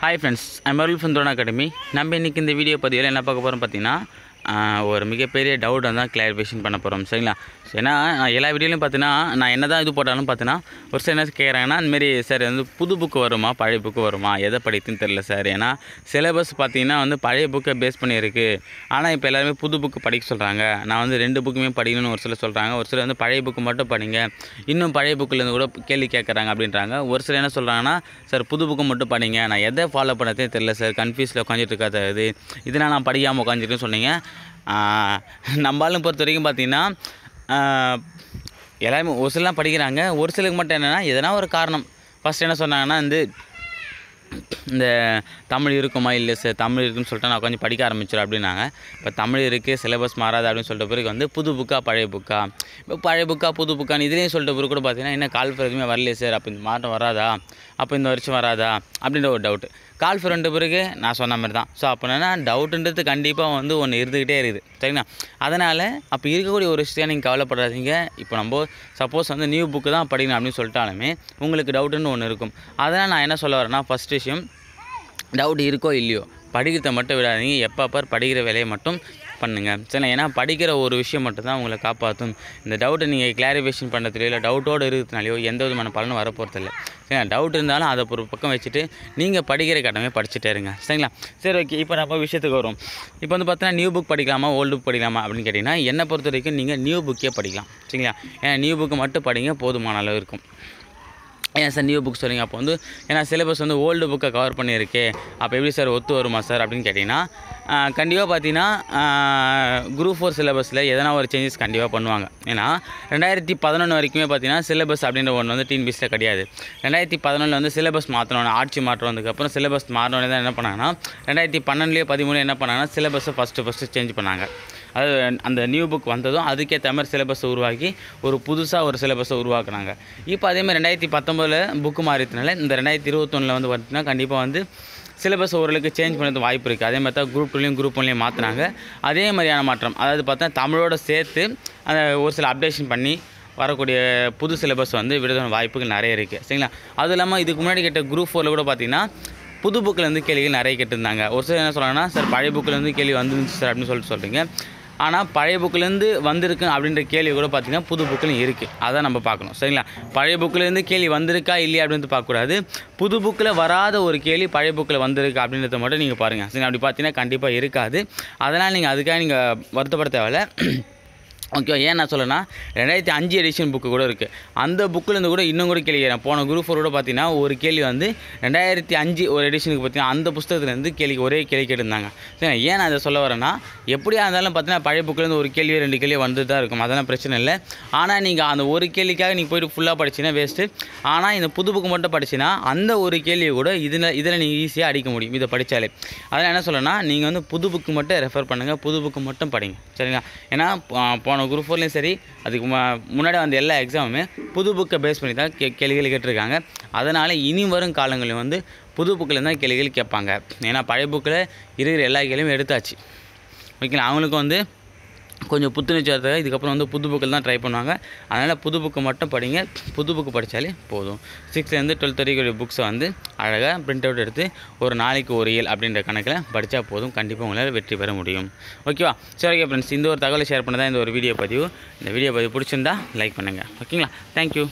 Hi friends, I'm Arul from Drone Academy. நம்ம இன்னைக்கு இந்த வீடியோ பதிவில் என்ன பார்க்க போகிறோம் பார்த்தீங்கன்னா ஒரு மிகப்பெரிய டவுட் தான் கிளாரிஃபிகேஷன் பண்ண போகிறோம் சரிங்களா. ஏன்னா எல்லா வீடியோலையும் பார்த்தீங்கன்னா நான் என்ன தான் இது போட்டாலும் பார்த்தீங்கன்னா ஒரு சார் என்ன கேட்குறாங்கன்னா அந்தமாரி சார் வந்து புது புக்கு வருமா பழைய புக்கு வருமா எதை படித்துன்னு தெரில சார். ஏன்னா சிலபஸ் பார்த்தீங்கன்னா வந்து பழைய புக்கை பேஸ் பண்ணியிருக்கு. ஆனால் இப்போ எல்லாருமே புது புக்கு படிக்க சொல்கிறாங்க. நான் வந்து 2 புக்குமே படிக்கணும்னு ஒரு சிலர் சொல்கிறாங்க. ஒரு சிலர் வந்து பழைய புக்கு மட்டும் படிங்க, இன்னும் பழைய புக்கிலேருந்து கூட கேள்வி கேட்குறாங்க அப்படின்றாங்க. ஒரு சிலர் என்ன சொல்கிறாங்கன்னா சார் புது புக்கு மட்டும் படிங்க, நான் எதை ஃபாலோ பண்ணதே தெரில சார், கன்ஃபியூஸில் உட்காந்துட்டு இருக்காது இது இதனால் நான் படிக்காமல் உட்காந்துருக்குன்னு சொன்னீங்க. நம்மளும் பொறுத்த வரைக்கும் பார்த்திங்கன்னா எல்லாருமே ஒரு சிலலாம் படிக்கிறாங்க. ஒரு சிலருக்கு மட்டும் என்னென்னா எதனா ஒரு காரணம் ஃபஸ்ட் என்ன சொன்னாங்கன்னா வந்து இந்த தமிழ் இருக்குமா இல்லை சார், தமிழ் இருக்குன்னு சொல்லிட்டு நான் கொஞ்சம் படிக்க ஆரம்பிச்சிடும் அப்படின்னாங்க. இப்போ தமிழ் இருக்குது சிலபஸ் மாறாது அப்படின்னு சொல்லிட்ட பிறகு வந்து புது புக்கா பழைய புக்கா, இப்போ பழைய புக்கா புது புக்கான்னு இதுலேயும் சொல்லிட்ட பிறகு கூட பார்த்தீங்கன்னா என்ன கால்ஃபர் எதுவுமே வரலையே சார், அப்போ இந்த மாற்றம் வராதா, அப்போ இந்த வருஷம் வராதா அப்படின்ற ஒரு டவுட்டு. கால்ஃபர் ரெண்டு பிறகு நான் சொன்ன மாதிரி தான். ஸோ அப்போ என்னென்னா டவுட்டுன்றது கண்டிப்பாக வந்து ஒன்று இருந்துக்கிட்டே இருக்குது சரிங்களா. அதனால் அப்போ இருக்கக்கூடிய ஒரு விஷயம் நீங்கள் கவலைப்படாதீங்க. இப்போ நம்ம சப்போஸ் வந்து நியூ புக்கு தான் படிக்கணும் அப்படின்னு சொல்லிட்டாலுமே உங்களுக்கு டவுட்டுன்னு ஒன்று இருக்கும். அதனால் நான் என்ன சொல்ல வரேன்னா ஃபஸ்ட் விஷயம் டவுட் இருக்கோ இல்லையோ படிக்கிறத மட்டும் விடாதீங்க. எப்போ படிக்கிற வேலையை மட்டும் பண்ணுங்கள் சரி. ஏன்னா படிக்கிற ஒரு விஷயம் மட்டும்தான் உங்களை காப்பாற்றும். இந்த டவுட்டை நீங்கள் கிளாரிஃபிகேஷன் பண்ணுறதுலையோ இல்லை டவுட்டோடு இருக்கிறதுனாலையோ எந்த விதமான பலனும் வரப்போகிறதில்ல சரிங்களா. டவுட் இருந்தாலும் அதை ஒரு பக்கம் வச்சுட்டு நீங்கள் படிக்கிற கடமை படிச்சுட்டே இருங்க சரிங்களா. சரி ஓகே, இப்போ நம்ம விஷயத்துக்கு வரும். இப்போ வந்து பார்த்தீங்கன்னா நியூ புக் படிக்கலாமா ஓல்டு புக் படிக்கலாமா அப்படின்னு கேட்டிங்கன்னா என்னை பொறுத்த வரைக்கும் நீங்கள் நியூ புக்கே படிக்கலாம் சரிங்களா. ஏன்னா நியூ புக்கு மட்டும் படிங்க போதுமான அளவு இருக்கும். ஏன் சார் நியூ புக் சொல்லுங்கள், அப்போ வந்து ஏன்னா சிலபஸ் வந்து ஓல்டு புக்கை கவர் பண்ணியிருக்கு, அப்போ எப்படி சார் ஒத்து வருமா சார் அப்படின்னு கேட்டிங்கன்னா கண்டிப்பாக பார்த்தீங்கன்னா குரூப் 4 சிலபஸில் எதனா ஒரு சேஞ்சஸ் கண்டிப்பாக பண்ணுவாங்க. ஏன்னா 2011 வரைக்குமே பார்த்தீங்கன்னா சிலபஸ் அப்படின்ற ஒன்று வந்து டிஎன்பிஎஸ்சியில் கிடையாது. 2011 வந்து சிலபஸ் மாற்றணும், ஆட்சி மாற்றம் வந்ததுக்கப்புறம் சிலபஸ் மாறினோடனே தான் என்ன பண்ணாங்கன்னா 2012 13 என்ன பண்ணாங்கன்னா சிலபஸை ஃபஸ்ட்டு சேஞ்ச் பண்ணாங்க. அது அந்த நியூ புக் வந்ததும் அதுக்கேற்ற மாதிரி சிலபஸை உருவாக்கி ஒரு புதுசாக ஒரு சிலபஸை உருவாக்குனாங்க. இப்போ அதேமாதிரி 2019 புக்கு மாறிறதுனால இந்த 2021 வந்து பார்த்தீங்கன்னா கண்டிப்பாக வந்து சிலபஸ் ஓரளவுக்கு சேஞ்ச் பண்ணுறது வாய்ப்பு இருக்குது. அதே மாதிரி தான் குரூப் 2லையும் குரூப் 1லையும் மாற்றினாங்க. அதே மாதிரியான மாற்றம் அதாவது பார்த்தா தமிழோட சேர்த்து அந்த ஒரு சில அப்டேஷன் பண்ணி வரக்கூடிய புது சிலபஸ் வந்து விடுதல் வாய்ப்புகள் நிறைய இருக்குது சரிங்களா. அதுவும் இல்லாமல் இதுக்கு முன்னாடி கேட்ட குரூப் 4ல் கூட பார்த்திங்கன்னா புது புக்கிலேருந்து கேள்விகள் நிறைய கேட்டிருந்தாங்க. ஒரு சிலர் என்ன சொல்கிறாங்கன்னா சார் பழைய புக்கிலேருந்து கேள்வி வந்துருந்துச்சு சார் அப்படின்னு சொல்கிறீங்க. ஆனால் பழைய புக்கிலேருந்து வந்திருக்கு அப்படின்ற கேள்வி கூட பார்த்திங்கன்னா புது புக்கிலையும் இருக்குது. அதான் நம்ம பார்க்கணும் சரிங்களா. பழைய புக்கிலேருந்து கேள்வி வந்திருக்கா இல்லையா அப்படின்றது பார்க்கக்கூடாது. புது புக்கில் வராத ஒரு கேள்வி பழைய புக்கில் வந்திருக்கு அப்படின்றத மட்டும் நீங்கள் பாருங்கள் சரிங்களா. அப்படி பார்த்தீங்கன்னா கண்டிப்பாக இருக்காது. அதனால் நீங்கள் அதுக்காக நீங்கள் வருத்தப்பட தேவையில்லை ஓகே. ஏன் நான் சொல்லனா 2005 எடிஷன் புக்கு கூட இருக்குது. அந்த புக்கிலேருந்து கூட இன்னும் கூட கேள்வி போன குரூப் 4 கூட பார்த்தீங்கன்னா ஒரு கேள்வி வந்து 2005 ஒரு எடிஷனுக்கு பார்த்தீங்கன்னா அந்த புத்தகத்துலேருந்து ஒரே கேள்வி கேட்டிருந்தாங்க சரி. ஏன் நான் அதை சொல்ல வரேன்னா எப்படியா இருந்தாலும் பார்த்தீங்கன்னா பழைய புக்கிலேருந்து ஒரு கேள்வி 2 கேள்வி வந்து தான் இருக்கும், அதெல்லாம் பிரச்சனை இல்லை. ஆனால் நீங்கள் அந்த ஒரு கேள்விக்காக நீங்கள் போய்ட்டு ஃபுல்லாக படிச்சிங்கன்னா வேஸ்ட்டு. ஆனால் இந்த புது புக்கு மட்டும் படிச்சின்னா அந்த ஒரு கேள்வியை கூட இதில் நீங்கள் ஈஸியாக அடிக்க முடியும் இதை படித்தாலே. அதனால் என்ன சொல்லணும்னா நீங்கள் வந்து புது புக்கு மட்டும் ரெஃபர் பண்ணுங்கள், புது புக்கு மட்டும் படிங்க சரிங்களா. ஏன்னா போன குரூப் 4லையும் சரி அதுக்கு முன்னாடி வந்த எல்லா எக்ஸாமுமே புது புக்கை பேஸ் பண்ணி தான் கேள்விகள் கேட்டிருக்காங்க. அதனால் இனி வரும் காலங்களில் வந்து புது புக்கில் தான் கேள்விகள் கேட்பாங்க. ஏன்னா பழைய புக்கில் இருக்கிற எல்லா கேள்வியும் எடுத்தாச்சு ஓகேங்களா. அவங்களுக்கும் வந்து கொஞ்சம் புத்துணர்ச்சி வரதுக்காக இதுக்கப்புறம் வந்து புது புக்கில் தான் ட்ரை பண்ணுவாங்க. அதனால் புது புக்கு மட்டும் படிங்க, புது புக்கு படித்தாலே போதும். 6th 12th வரைக்கும் புக்ஸை வந்து அழகாக பிரிண்ட் அவுட் எடுத்து ஒரு நாளைக்கு ஒரு இயல் அப்படின்ற கணக்கில் படித்தா போதும். கண்டிப்பாக உங்களால் வெற்றி பெற முடியும் ஓகேவா. சரி ஓகே ஃப்ரெண்ட்ஸ், இந்த ஒரு தகவலை ஷேர் பண்ண தான் இந்த ஒரு வீடியோ பதிவு. இந்த வீடியோ பதிவு பிடிச்சிருந்தா லைக் பண்ணுங்கள் ஓகேங்களா. தேங்க்யூ.